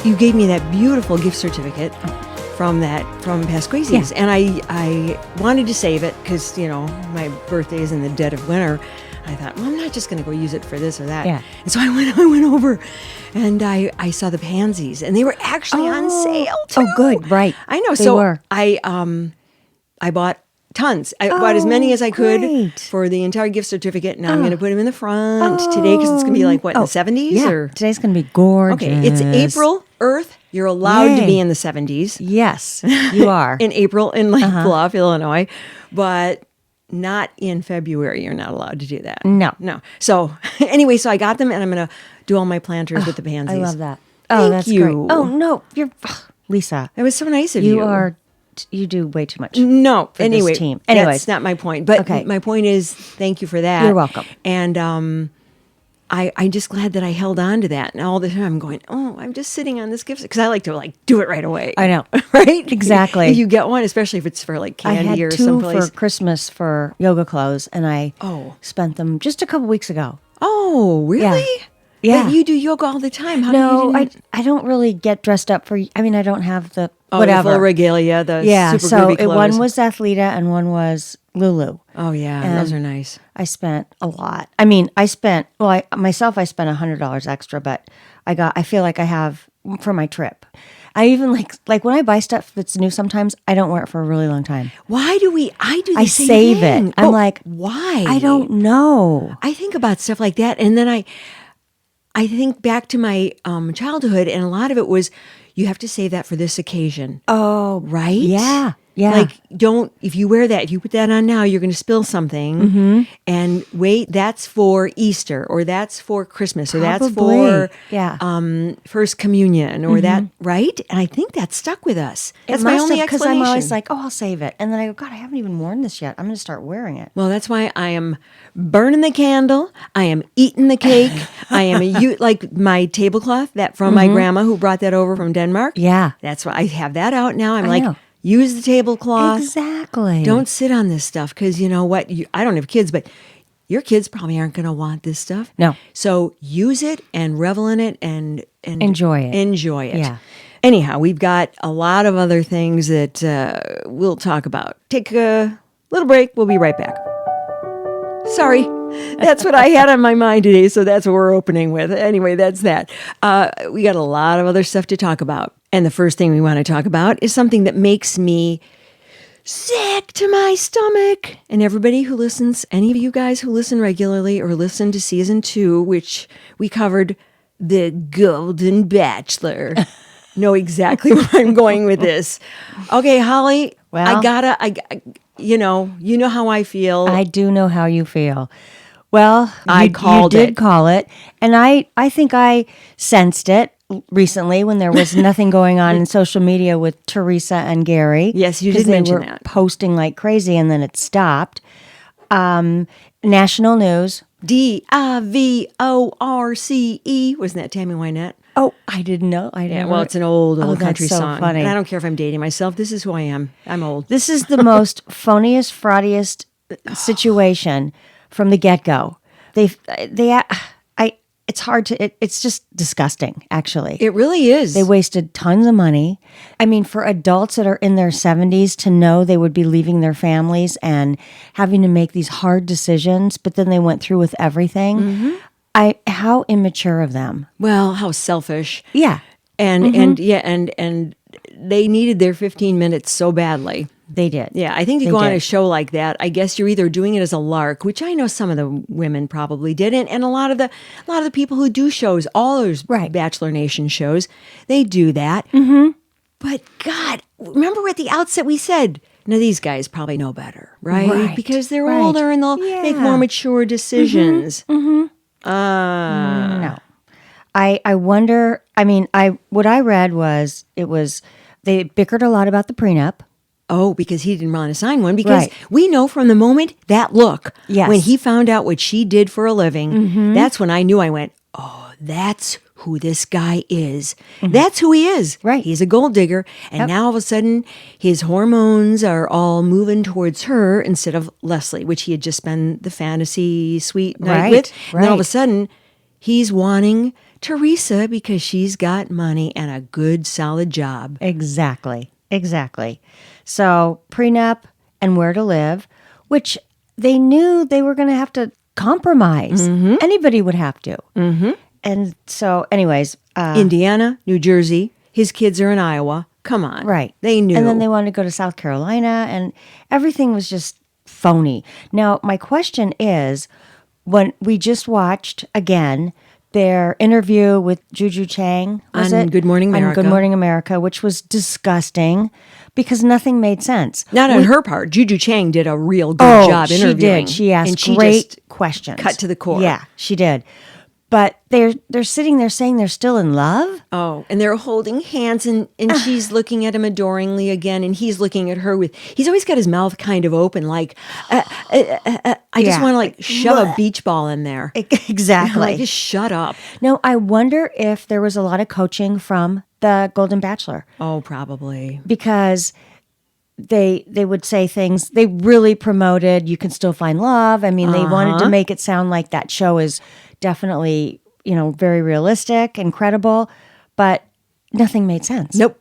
you gave me that beautiful gift certificate from Pasquesi's, and I wanted to save it because my birthday is in the dead of winter. I thought, well, I'm not just going to go use it for this or that. Yeah. And so I went over, and I saw the pansies, and they were actually on sale too. Oh, good, right? I know. They so were. I bought tons. I bought as many as I could great. for the entire gift certificate, and I'm going to put them in the front today because it's going to be like in the 70s. Yeah, or today's going to be gorgeous. Okay, it's April, Earth. You're allowed to be in the 70s. Yes, you are. In April in Lake Bluff, Illinois, but not in February. You're not allowed to do that. No. So anyway, I got them, and I'm going to do all my planters with the pansies. I love that. Thank you. Great. Oh no, you're Lisa. That was so nice of you. You do way too much. No, for anyway, this team. Anyways, that's not my point. But my point is, thank you for that. You're welcome. And I'm just glad that I held on to that. And all the time I'm going, I'm just sitting on this gift because I like to do it right away. I know, right? Exactly. If you get one, especially if it's for candy or someplace. I had 2 for Christmas for yoga clothes, and I spent them just a couple weeks ago. Oh, really? Yeah. But you do yoga all the time. How No, come I don't really get dressed up for. I mean, I don't have the the whatever full regalia, the super so groovy clothes. one was Athleta and one was Lulu. Oh yeah, And those are nice. I spent a lot. I mean, I spent spent $100 extra, but I feel like I have for my trip. I even like when I buy stuff that's new, sometimes I don't wear it for a really long time. Why do I do the I same save thing. it. I'm like, why? I don't know. I think about stuff like that, and then I think back to my childhood, and a lot of it was you have to save that for this occasion. Oh, right? Yeah. Yeah. Like, if you wear that, if you put that on now, you're going to spill something. Mm-hmm. And wait, that's for Easter, or that's for Christmas, or that's Probably. for First Communion, or that, right? And I think that stuck with us. That's my only explanation. Because I'm always like, I'll save it. And then I go, God, I haven't even worn this yet. I'm going to start wearing it. Well, that's why I am burning the candle. I am eating the cake. I am like my tablecloth that from my grandma who brought that over from Denmark. Yeah. That's why I have that out now. I'm I like, know. use the tablecloth. Exactly. Don't sit on this stuff because you know what? I don't have kids, but your kids probably aren't going to want this stuff. No. So use it and revel in it and enjoy it. Enjoy it. Yeah. Anyhow, we've got a lot of other things that we'll talk about. Take a little break. We'll be right back. Sorry. That's what I had on my mind today, so that's what we're opening with. Anyway, that's that. We got a lot of other stuff to talk about. And the first thing we want to talk about is something that makes me sick to my stomach. And everybody who listens, any of you guys who listen regularly or listen to season 2, which we covered the Golden Bachelor, know exactly where I'm going with this. Okay, Holly, Well, you know how I feel. I do know how you feel. Well, I called you did it. call it. And I think I sensed it recently when there was nothing going on in social media with Theresa and Gerry. Yes, you 'cause did mention they were that. posting like crazy and then it stopped. National news. DIVORCE. Wasn't that Tammy Wynette? Oh, I didn't know. Yeah, well, it's an old that's country so song. funny. And I don't care if I'm dating myself. This is who I am. I'm old. This is the most phoniest, fraudiest situation from the get-go. It's hard to, it's just disgusting, actually. It really is. They wasted tons of money. I mean, for adults that are in their 70s to know they would be leaving their families and having to make these hard decisions, but then they went through with everything. How immature of them. Well, how selfish. Yeah. And they needed their 15 minutes so badly. They did. Yeah, I think to go on a show like that, I guess you're either doing it as a lark, which I know some of the women probably did, and a lot of the people who do shows, all those Bachelor Nation shows, they do that. Mm-hmm. But God, remember at the outset we said, now these guys probably know better, right? Because they're older and they'll make more mature decisions. No. I wonder. I mean, what I read was they bickered a lot about the prenup. Oh, because he didn't want to sign one. Because we know from the moment that look, when he found out what she did for a living, that's when I knew. I went, oh, that's who this guy is. That's who he is. Right. He's a gold digger. And now all of a sudden, his hormones are all moving towards her instead of Leslie, which he had just spent the fantasy sweet night with. And then all of a sudden, he's wanting Theresa because she's got money and a good, solid job. Exactly. So prenup and where to live, which they knew they were going to have to compromise. Anybody would have to. And so anyways. Indiana, New Jersey. His kids are in Iowa. Come on. Right. They knew. And then they wanted to go to South Carolina, and everything was just phony. Now, my question is, when we just watched, again, their interview with Juju Chang, on Good Morning America. On Good Morning America, which was disgusting because nothing made sense. Not on her part. Juju Chang did a real good job interviewing. She did. She asked great questions. Cut to the core. Yeah, she did. But they're sitting there saying they're still in love? Oh, and they're holding hands, and she's looking at him adoringly again, and he's looking at her he's always got his mouth kind of open, like, I just want to like shove a beach ball in there. Exactly. Like, just shut up. Now, I wonder if there was a lot of coaching from the Golden Bachelor. Oh, probably. Because they would say things, they really promoted you can still find love. I mean, they wanted to make it sound like that show is definitely, very realistic and credible, but nothing made sense. Nope.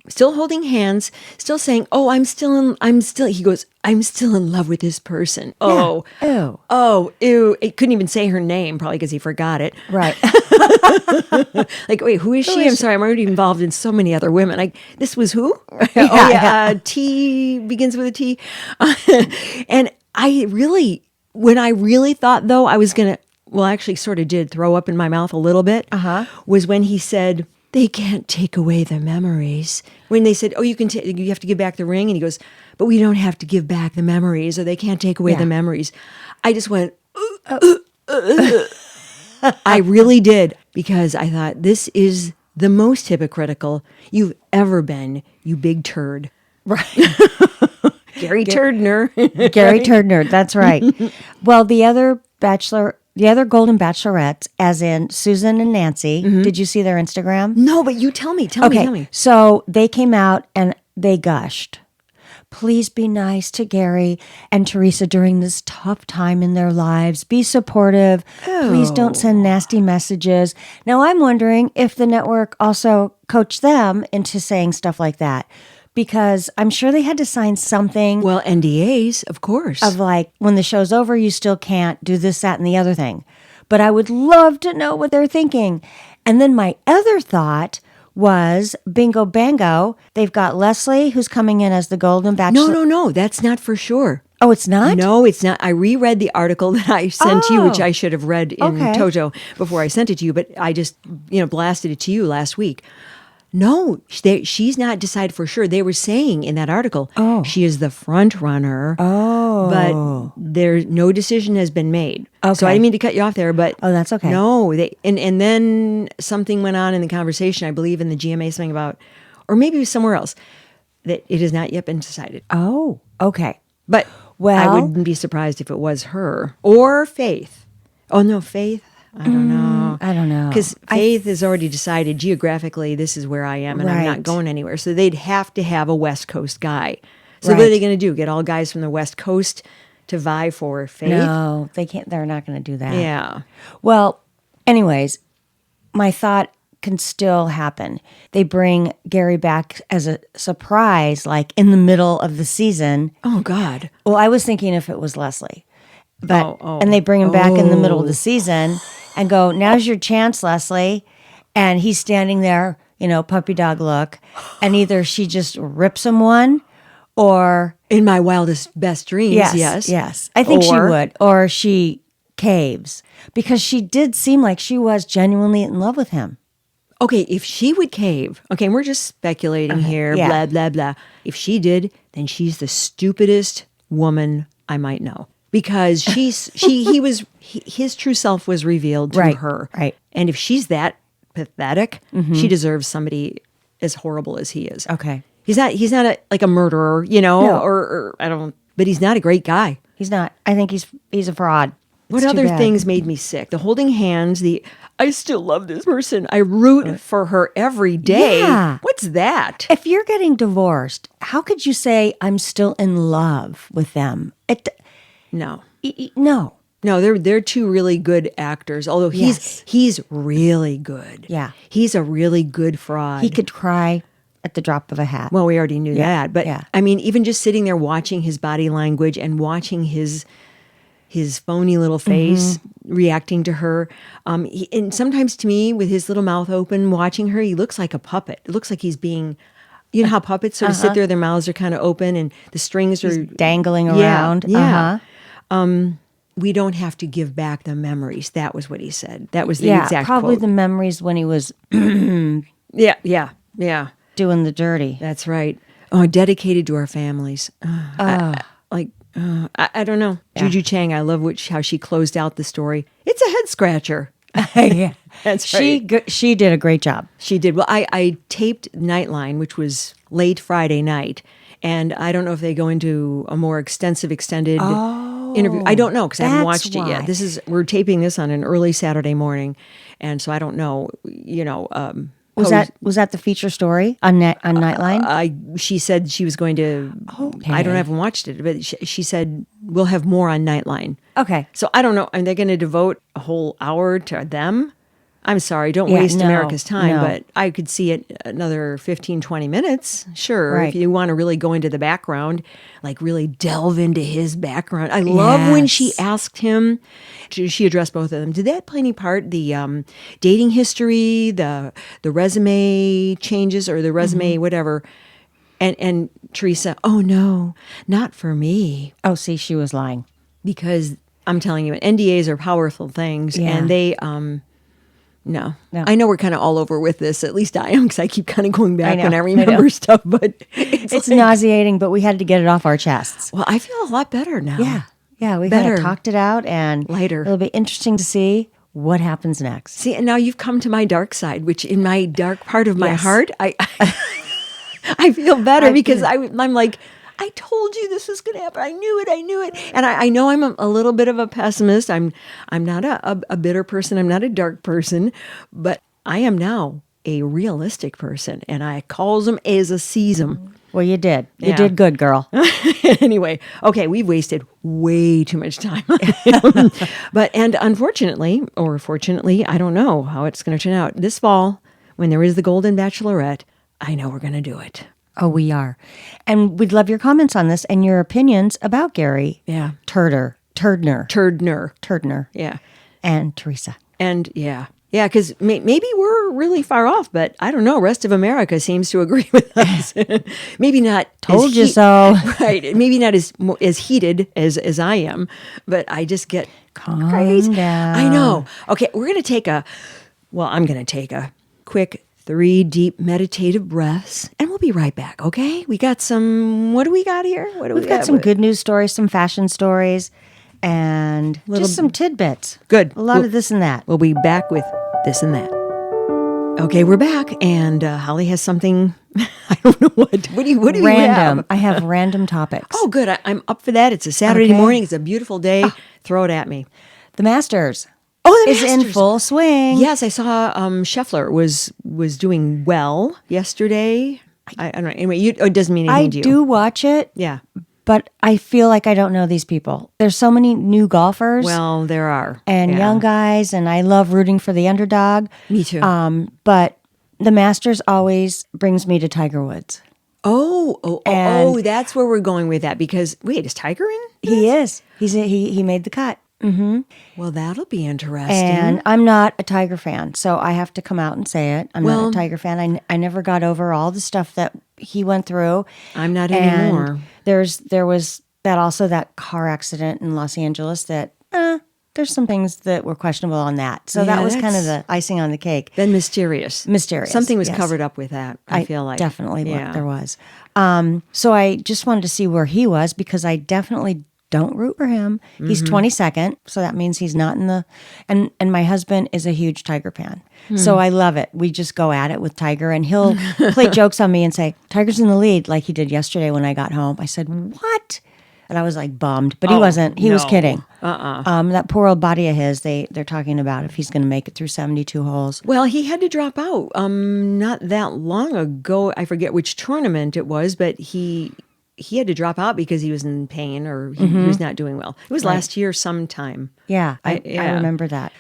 Still holding hands, still saying, "Oh, he goes, I'm still in love with this person." Oh. Yeah. Ew. Oh, ew. It couldn't even say her name, probably because he forgot it. Right. Like, wait, who is she? I'm sorry, I'm already involved in so many other women. This was who? T begins with a T. And when I really thought, though, I was going to, actually sort of did throw up in my mouth a little bit, was when he said, they can't take away the memories. When they said, "Oh, you have to give back the ring," and he goes, "But we don't have to give back the memories, or they can't take away the memories." I just went, I really did, because I thought, this is the most hypocritical you've ever been, you big turd. Right. Gary Turdner. Gary Turdner, that's right. Well, the other Golden Bachelorettes, as in Susan and Nancy, did you see their Instagram? No, but you tell me. Tell me. So they came out and they gushed. Please be nice to Gary and Theresa during this tough time in their lives. Be supportive. Please don't send nasty messages. Now, I'm wondering if the network also coached them into saying stuff like that, because I'm sure they had to sign something. Well, NDAs, of course. Of like, when the show's over, you still can't do this, that, and the other thing. But I would love to know what they're thinking. And then my other thought was bingo bango. They've got Leslie, who's coming in as the Golden Bachelor. No. That's not for sure. Oh, it's not? No, it's not. I reread the article that I sent you, which I should have read in Toto before I sent it to you, but I just, blasted it to you last week. No, she's not decided for sure. They were saying in that article, she is the front runner. But no decision has been made. Okay. So I didn't mean to cut you off there, but that's okay. No, and then something went on in the conversation, I believe in the GMA, something about, or maybe it was somewhere else, that it has not yet been decided. Oh, okay. But I wouldn't be surprised if it was her or Faith. Oh no, Faith. I don't know. Because Faith has already decided geographically, this is where I am, and I'm not going anywhere. So they'd have to have a West Coast guy. So what are they going to do? Get all guys from the West Coast to vie for Faith? No, they can't. They're not going to do that. Yeah. Well, anyways, my thought can still happen. They bring Gary back as a surprise, like in the middle of the season. Oh, God. Well, I was thinking if it was Leslie. But and they bring him back in the middle of the season and go, "Now's your chance, Leslie." And he's standing there, puppy dog look, and either she just rips him one, or in my wildest best dreams, yes, I think she would, or she caves, because she did seem like she was genuinely in love with him. Okay, if she would cave, and we're just speculating here, blah blah blah. If she did, then she's the stupidest woman I might know. Because his true self was revealed to her. Right. And if she's that pathetic, she deserves somebody as horrible as he is. Okay. He's not like a murderer, or I don't, but he's not a great guy. He's not. I think he's a fraud. What other things made me sick? The holding hands, I still love this person. I root for her every day. Yeah. What's that? If you're getting divorced, how could you say I'm still in love with them? No. No. No, they're two really good actors. Although he's really good. Yeah. He's a really good fraud. He could cry at the drop of a hat. Well, we already knew that, but yeah. I mean, even just sitting there watching his body language and watching his phony little face reacting to her, and sometimes to me, with his little mouth open, watching her, he looks like a puppet. It looks like he's being, you know how puppets sort of sit there, their mouths are kind of open and the strings are dangling around. Yeah. We don't have to give back the memories. That was what he said. That was the exact probably quote. the memories when he was Yeah. doing the dirty. That's right. Oh, dedicated to our families. I don't know. Yeah. Juju Chang, I love how she closed out the story. It's a head scratcher. Yeah, That's right. She did a great job. She did. Well, I taped Nightline, which was late Friday night, and I don't know if they go into a more extended interview. I don't know because I haven't that's watched it yet. why. We're taping this on an early Saturday morning, and so I don't know. Was that the feature story on Nightline? She said she was going to. Okay. I haven't watched it, but she said we'll have more on Nightline. Okay. So I don't know. Are they going to devote a whole hour to them? I'm sorry, don't waste no, America's time, no. but I could see it another 15, 20 minutes. Sure. Right. If you want to really go into the background, like really delve into his background. I love when she asked him, she addressed both of them. Did that play any part? The dating history, the resume changes or the resume, whatever. And Theresa, oh no, not for me. Oh, see, she was lying. Because I'm telling you, NDAs are powerful things, and they, no. I know we're kind of all over with this. At least I am, because I keep kind of going back when I remember stuff. But it's nauseating, but we had to get it off our chests. Well, I feel a lot better now. Yeah, we kind of talked it out, and lighter. It'll be interesting to see what happens next. See, and now you've come to my dark side, which in my dark part of my heart, I feel better because I'm like, I told you this was going to happen. I knew it. And I know I'm a little bit of a pessimist. I'm not a bitter person. I'm not a dark person, but I am now a realistic person, and I calls them as I sees them. Well, you did. You did good, girl. Anyway, okay, we've wasted way too much time on him. And unfortunately, or fortunately, I don't know how it's going to turn out. This fall, when there is the Golden Bachelorette, I know we're going to do it. Oh, we are. And we'd love your comments on this and your opinions about Gerry. Yeah. Turdner. Yeah. And Theresa. And yeah, because maybe we're really far off, but I don't know. Rest of America seems to agree with us. Maybe not. Told you so. Right. Maybe not as heated as I am, but I just get Calm down. I know. Okay, I'm going to take a quick 3 deep meditative breaths, and we'll be right back, okay? We got some, what do we got here? We've got some good news stories, some fashion stories, and just some tidbits. Good. A lot of this and that. We'll be back with this and that. Okay, we're back, and Holly has something, I don't know what. What do you have? Random. I have random topics. Oh, good. I'm up for that. It's a Saturday morning. It's a beautiful day. Throw it at me. The Masters. Oh, the is Masters in full swing. Yes, I saw Scheffler was doing well yesterday. I don't know. Anyway, it doesn't mean anything to you. I do watch it. Yeah. But I feel like I don't know these people. There's so many new golfers. Well, there are. And young guys, and I love rooting for the underdog. Me too. But the Masters always brings me to Tiger Woods. Oh, that's where we're going with that. Because, wait, is Tiger in? He is. He made the cut. Mm-hmm. Well, that'll be interesting. And I'm not a Tiger fan, so I have to come out and say it. I'm not a Tiger fan. I never got over all the stuff that he went through. I'm not anymore. There was that car accident in Los Angeles that there's some things that were questionable on that. So that was kind of the icing on the cake. Then mysterious. Something was covered up with that, I feel like. Definitely there was. So I just wanted to see where he was because I definitely don't root for him. Mm-hmm. He's 22nd, so that means he's not in the... And my husband is a huge Tiger fan. So I love it. We just go at it with Tiger, and he'll play jokes on me and say, Tiger's in the lead, like he did yesterday when I got home. I said, what? And I was like bummed, but he wasn't. He was kidding. That poor old body of his, they're talking about if he's going to make it through 72 holes. Well, he had to drop out not that long ago. I forget which tournament it was, but he he had to drop out because he was in pain or he was not doing well. It was last year sometime. Yeah, I remember that.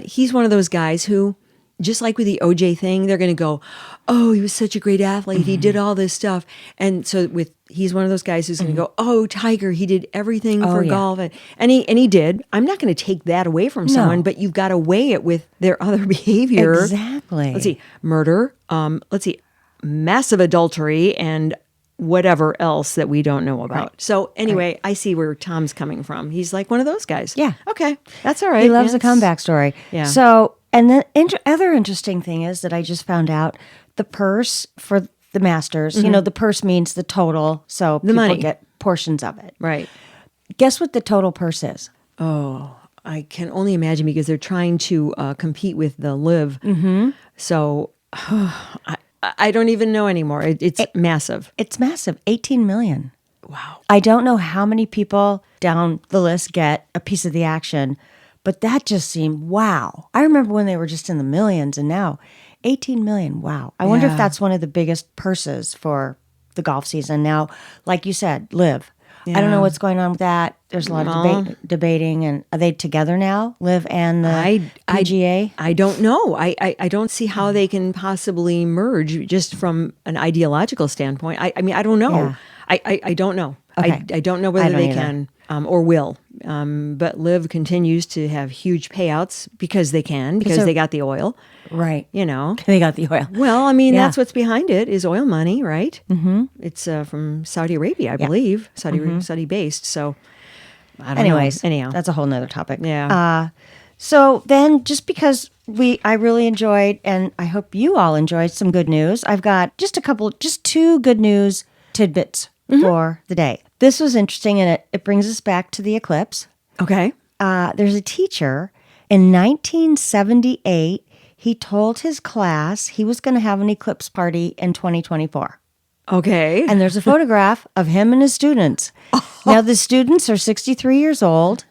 He's one of those guys who, just like with the OJ thing, they're going to go, oh, he was such a great athlete. He did all this stuff. And so he's one of those guys who's going to go, oh, Tiger, he did everything for golf. And he did. I'm not going to take that away from someone, but you've got to weigh it with their other behavior. Exactly. Let's see, murder. Massive adultery and whatever else that we don't know about. Right. So anyway, I see where Tom's coming from. He's like one of those guys. Yeah. Okay. That's all right. He loves a comeback story. Yeah. So, and the other interesting thing is that I just found out the purse for the Masters, the purse means the total. So people money. get portions of it. Right. Guess what the total purse is? Oh, I can only imagine because they're trying to compete with the live. Mm-hmm. So I don't even know anymore. It's massive. It's massive. 18 million. Wow. I don't know how many people down the list get a piece of the action, but that just seemed wow. I remember when they were just in the millions and now 18 million. Wow. I wonder if that's one of the biggest purses for the golf season. Now, like you said, live. Yeah. I don't know what's going on with that. There's a lot of debating. And are they together now, Liv and the PGA? I don't know. I don't see how they can possibly merge just from an ideological standpoint. I mean, I don't know. Yeah. I don't know. Okay. I don't know whether they can or will. But Liv continues to have huge payouts because they can, because they got the oil. Right. They got the oil. Well, I mean, that's what's behind it is oil money, right? Mm-hmm. It's from Saudi Arabia, I believe, Saudi based. So, I don't know. Anyhow, that's a whole nother topic. Yeah. So then, just because I really enjoyed, and I hope you all enjoyed some good news, I've got just two good news tidbits for the day. This was interesting, and it brings us back to the eclipse. Okay. There's a teacher in 1978. He told his class he was going to have an eclipse party in 2024. Okay. And there's a photograph of him and his students. Now, the students are 63 years old,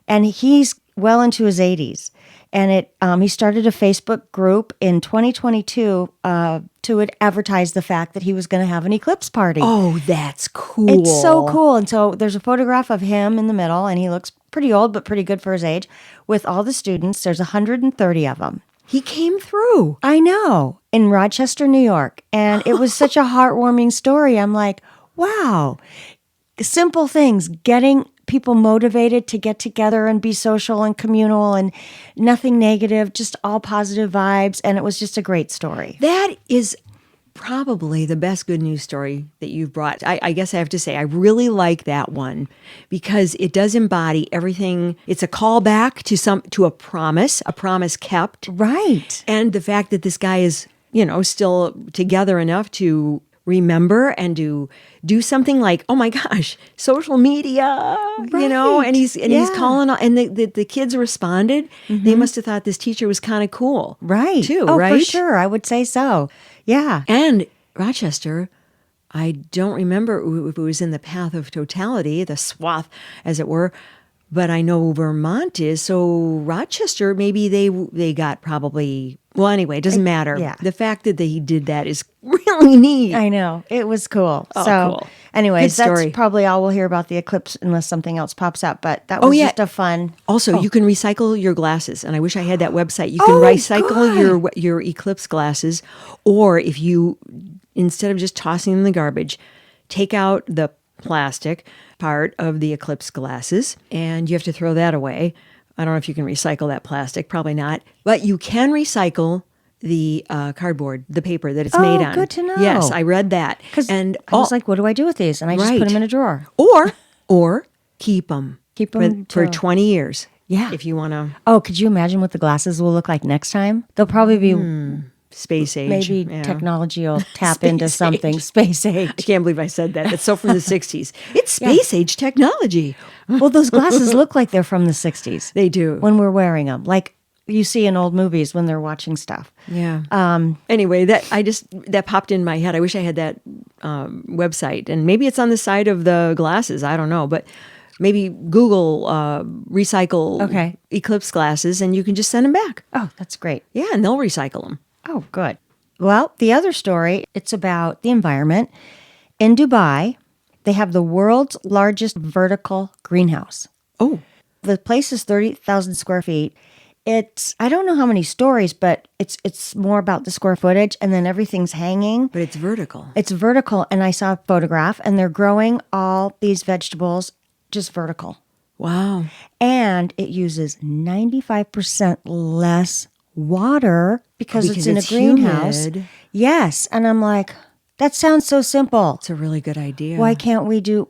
and he's well into his 80s. And he started a Facebook group in 2022 to advertise the fact that he was going to have an eclipse party. Oh, that's cool. It's so cool. And so there's a photograph of him in the middle, and he looks pretty old, but pretty good for his age, with all the students. There's 130 of them. He came through. I know, in Rochester, New York. And it was such a heartwarming story. I'm like, wow. Simple things, getting people motivated to get together and be social and communal and nothing negative, just all positive vibes. And it was just a great story. That is probably the best good news story that you've brought. I guess I have to say, I really like that one because it does embody everything. It's a callback to a promise kept. Right. And the fact that this guy is, still together enough to remember and to do something like, oh my gosh, social media, right. and he's calling, and the kids responded. Mm-hmm. They must have thought this teacher was kind of cool. Right. Too, oh, right? For sure. I would say so. Yeah. And Rochester, I don't remember if it was in the path of totality, the swath, as it were, but I know Vermont is. So Rochester, maybe they got probably, well, anyway, it doesn't matter. Yeah. The fact that he did that is really neat. I know. It was cool. Oh, so, cool. Anyways, that's probably all we'll hear about the eclipse unless something else pops up. But that was just a fun. Also, you can recycle your glasses. And I wish I had that website. You can recycle your eclipse glasses. Or if you, instead of just tossing them in the garbage, take out the plastic part of the eclipse glasses and you have to throw that away. I don't know if you can recycle that plastic. Probably not. But you can recycle the cardboard, the paper that it's made on. Good to know. Yes, I read that. And I was like, what do I do with these? And I just put them in a drawer. Or keep them. Keep them for 20 years. Yeah. If you want to. Oh, could you imagine what the glasses will look like next time? They'll probably be space age. Maybe technology will tap into something. Space age. I can't believe I said that. It's so from the 60s. It's space age technology. Well, those glasses look like they're from the 60s. They do. When we're wearing them. Like you see in old movies when they're watching stuff. Yeah. Anyway, that popped in my head. I wish I had that website. And maybe it's on the side of the glasses. I don't know. But maybe Google recycle eclipse glasses and you can just send them back. Oh, that's great. Yeah, and they'll recycle them. Oh, good. Well, the other story, it's about the environment. In Dubai, They have the world's largest vertical greenhouse. Oh, The place is 30,000 square feet. I don't know how many stories, but it's more about the square footage, and then everything's hanging. but it's vertical. It's vertical, and I saw a photograph, and they're growing all these vegetables just vertical. Wow. And it uses 95% less water because it's in a greenhouse. humid. Yes. And I'm like, that sounds so simple. It's a really good idea. Why can't we do?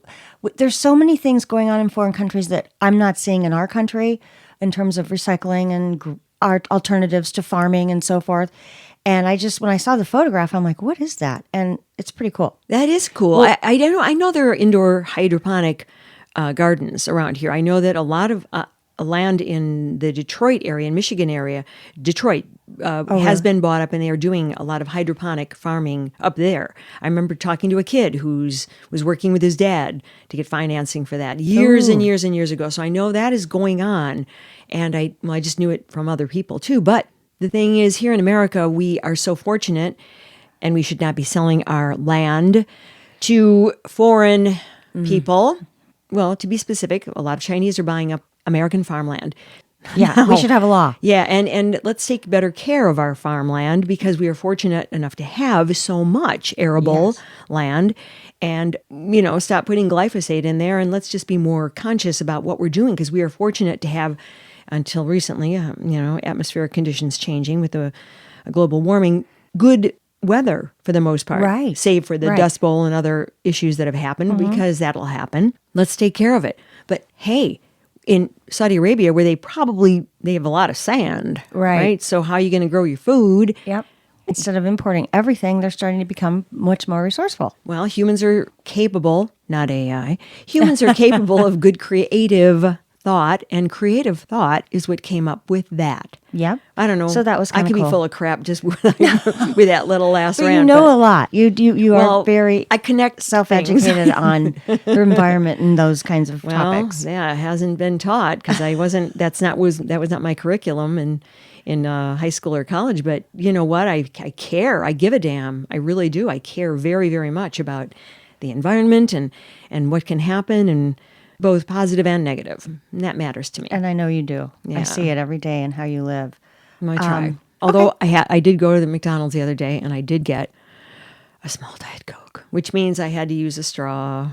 There's so many things going on in foreign countries that I'm not seeing in our country in terms of recycling and art alternatives to farming and so forth. And when I saw the photograph, I'm like, what is that? And it's pretty cool. That is cool. Well- I know there are indoor hydroponic gardens around here. I know that a lot of land in the Detroit area, in Michigan area, Detroit has been bought up, and they are doing a lot of hydroponic farming up there. I remember talking to a kid was working with his dad to get financing for that years and years and years ago. So I know that is going on, and I just knew it from other people too. But the thing is, here in America, we are so fortunate, and we should not be selling our land to foreign people. Well, to be specific, a lot of Chinese are buying up American farmland. Yeah, we should have a law. Yeah, and let's take better care of our farmland, because we are fortunate enough to have so much arable land, and stop putting glyphosate in there, and let's just be more conscious about what we're doing, because we are fortunate to have, until recently, atmospheric conditions changing with the global warming, good weather for the most part, Right. save for the Dust Bowl and other issues that have happened, because that'll happen. Let's take care of it. But hey, in Saudi Arabia, where they have a lot of sand, Right. So how are you going to grow your food? Yep. Instead of importing everything, they're starting to become much more resourceful. Well, humans are capable, not AI, humans are capable of good creative thought, and creative thought is what came up with that. Yep. I don't know. So that was I kinda could be cool. full of crap just with that little last But rant. you know a lot. You are very I connect self-educated on the environment and those kinds of topics. Yeah, it hasn't been taught, because I wasn't. That was not my curriculum in high school or college. But you know what? I care. I give a damn. I really do. I care very, very much about the environment and what can happen, and both positive and negative. And that matters to me. And I know you do. Yeah. I see it every day in how you live. I try. Although I did go to the McDonald's the other day, and I did get a small Diet Coke, which means I had to use a straw,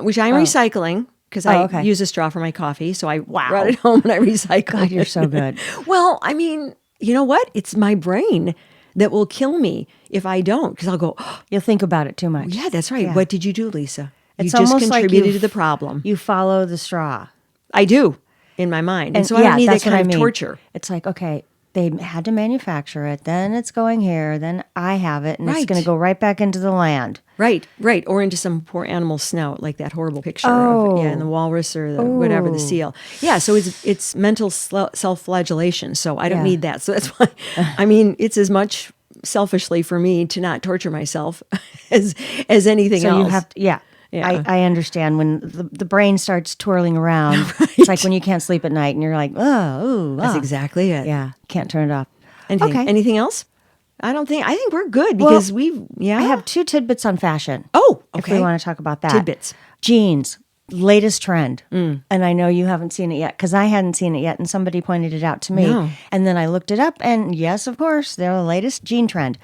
which I'm recycling, because I use a straw for my coffee. So I brought it home and I recycled God, you're it. so good. Well, I mean, you know what? It's my brain that will kill me if I don't, because I'll go, oh, You'll think about it too much. yeah, that's right. Yeah. What did you do, Lisa? It's you just almost like contributed to the problem. You follow the straw. I do, in my mind. And so I don't need that that's what kind of I mean. torture. It's like, okay, they had to manufacture it, then it's going here, then I have it, and it's Right. going to go right back into the land. Right. Or into some poor animal's snout, like that horrible picture of and the walrus or the whatever, the seal. Yeah, so it's mental self-flagellation, so I don't need that. So that's why, I mean, it's as much selfishly for me to not torture myself as anything So else. you have to, yeah. Yeah. I understand when the brain starts twirling around. It's like when you can't sleep at night and you're like, That's exactly it. Yeah, can't turn it off. Anything else? I think we're good, because I have 2 tidbits on fashion. Oh, If okay. we want to talk about that. Tidbits. Jeans, latest trend. And I know you haven't seen it yet, because I hadn't seen it yet, and somebody pointed it out to me. No. And then I looked it up, and yes, of course, they're the latest jean trend.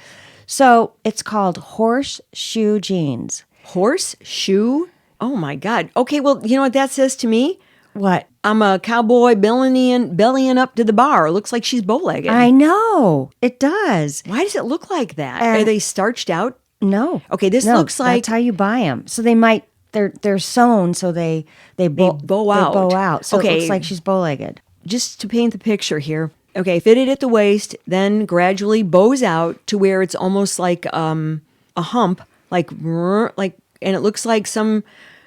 So it's called horseshoe jeans. Horseshoe? Oh my God. Okay, well, you know what that says to me? What? I'm a cowboy bellying up to the bar. It looks like she's bow-legged. I know. It does. Why does it look like that? And- Are they starched out? No. Okay, this No, looks like that's how you buy them. So they're sewn, so they bow out. They bow out. So it Okay. looks like she's bow-legged. just to paint the picture here. Okay, fitted at the waist, then gradually bows out to where it's almost like a hump, like, and it looks like some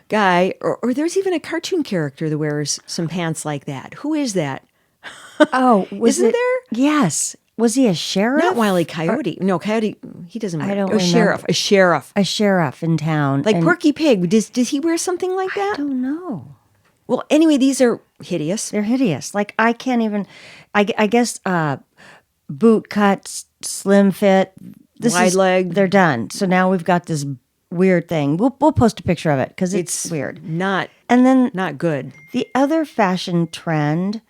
guy, or there's even a cartoon character that wears some pants like that. Who is that? Oh, Isn't there? Yes. Was he a sheriff? Not Wile E. Coyote. No, Coyote. He doesn't wear. I don't a sheriff. A sheriff. A sheriff in town. Like And Porky Pig. Does he wear something like I that? don't know. Well, anyway, these are hideous. They're hideous. Like I can't even. I guess boot cuts, slim fit. Wide leg. They're done. So now we've got this weird thing. We'll post a picture of it because it's weird. Not And then not good. the other fashion trend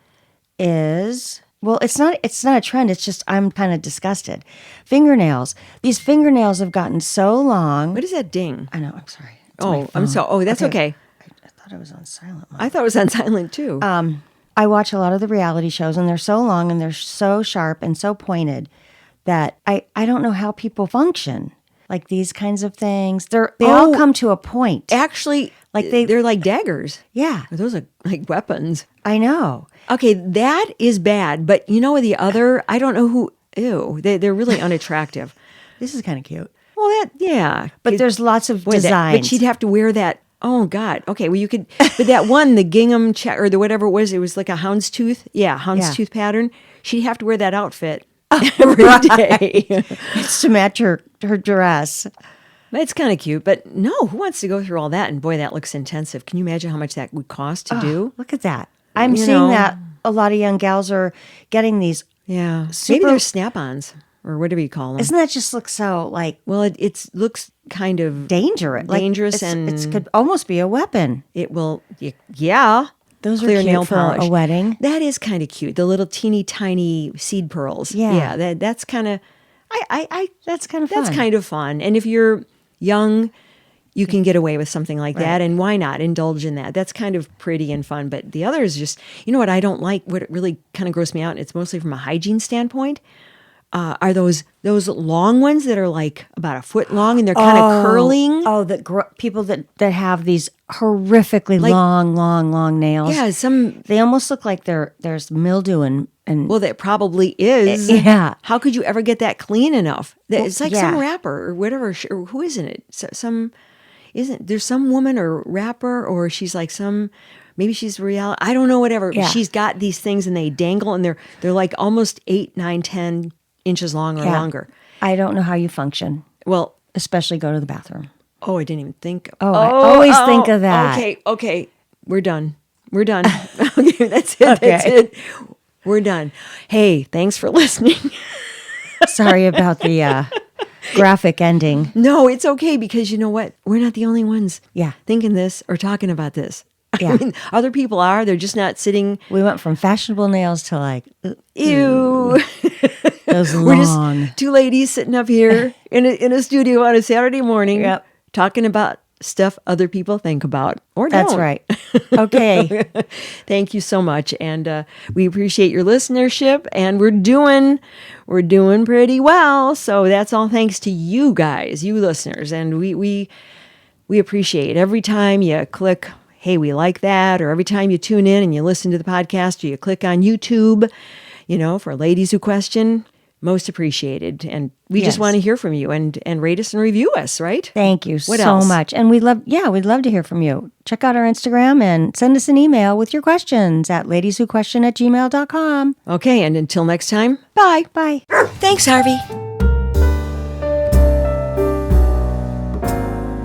is, well, it's not a trend. It's just I'm kind of disgusted. Fingernails. These fingernails have gotten so long. What is that ding? I know. I'm sorry. It's my Oh, I'm phone. so. Oh, that's okay. I thought it was on silent mode. I thought it was on silent too. I watch a lot of the reality shows, and they're so long and they're so sharp and so pointed that I don't know how people function. Like these kinds of things, they all come to a point. Actually, Like they're like daggers. Yeah, Those are like weapons. I know. Okay, that is bad. But you know the other? I don't know who. Ew, they're really unattractive. This is kind of cute. Well, yeah. But there's lots of Boy, designs. but she'd have to wear that. Oh God. Okay. Well, you could. But that one, the gingham check or the whatever it was like a houndstooth. Yeah, houndstooth pattern. She'd have to wear that outfit every day. It's to match her dress. It's kind of cute, but no, who wants to go through all that? And boy, that looks intensive. Can you imagine how much that would cost to do? Look at that. I'm You seeing know. that a lot of young gals are getting these. Yeah. Super- Maybe they're snap-ons or whatever you call them. Doesn't that just look so like Well, it looks kind of dangerous? Dangerous like and- it could almost be a weapon. it will. Yeah. Those are Clear cute nail for polish. a wedding. That is kind of cute. The little teeny tiny seed pearls. Yeah. Yeah. That's kind of. That's kind of fun. That's kind of fun. And if you're young, you can get away with something like that. And why not indulge in that? That's kind of pretty and fun. But the other is just, you know what I don't like, what it really kind of grossed me out, and it's mostly from a hygiene standpoint, are those long ones that are like about a foot long and they're kind of curling. Oh, people that have these horrifically long nails. Yeah, They almost look like there's mildew and well, that probably is. Yeah. How could you ever get that clean enough? It's like some yeah. rapper or whatever. Or who isn't it? There's some woman or rapper, or she's like maybe she's reality. I don't know, whatever. Yeah. She's got these things and they dangle and they're like almost 8, 9, 10 inches long or longer. I don't know how you function, Well, especially go to the bathroom. oh, I didn't even think. I always think of that. Okay. We're done. Okay, that's it. That's it. We're done. Hey, thanks for listening. Sorry about the graphic ending. No, it's okay because you know what? We're not the only ones thinking this or talking about this. Yeah. I mean, other people are. They're just not sitting. We went from fashionable nails to like, Ew. those We're long. just two ladies sitting up here in a studio on a Saturday morning Yep. talking about stuff other people think about or That's don't. right. Okay. Thank you so much. And we appreciate your listenership, and we're doing pretty well. So that's all thanks to you guys, you listeners. And we appreciate every time you click, hey, we like that, or every time you tune in and you listen to the podcast, or you click on YouTube, for Ladies Who Question. Most appreciated. And we just want to hear from you and rate us and review us, right? Thank you What so else? much. And we'd love to hear from you. Check out our Instagram and send us an email with your questions at ladieswhoquestion@gmail.com. Okay, and until next time, bye. Bye. Thanks, Harvey.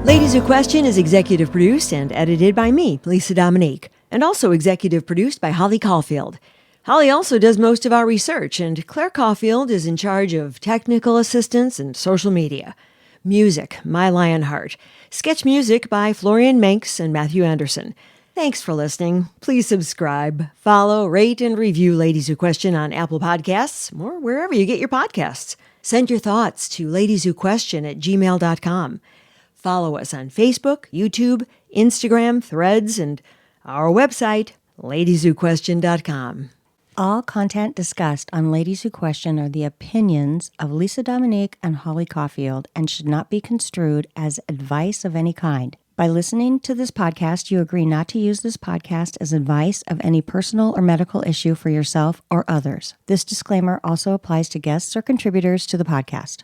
Ladies Who Question is executive produced and edited by me, Lisa Dominique, and also executive produced by Holly Caulfield. Holly also does most of our research, and Claire Caulfield is in charge of technical assistance and social media. Music, My Lionheart. Sketch music by Florian Manx and Matthew Anderson. Thanks for listening. Please subscribe, follow, rate, and review Ladies Who Question on Apple Podcasts or wherever you get your podcasts. Send your thoughts to ladieswhoquestion@gmail.com. Follow us on Facebook, YouTube, Instagram, Threads, and our website, ladieswhoquestion.com. All content discussed on Ladies Who Question are the opinions of Lisa Dominique and Holly Caulfield and should not be construed as advice of any kind. By listening to this podcast, you agree not to use this podcast as advice of any personal or medical issue for yourself or others. This disclaimer also applies to guests or contributors to the podcast.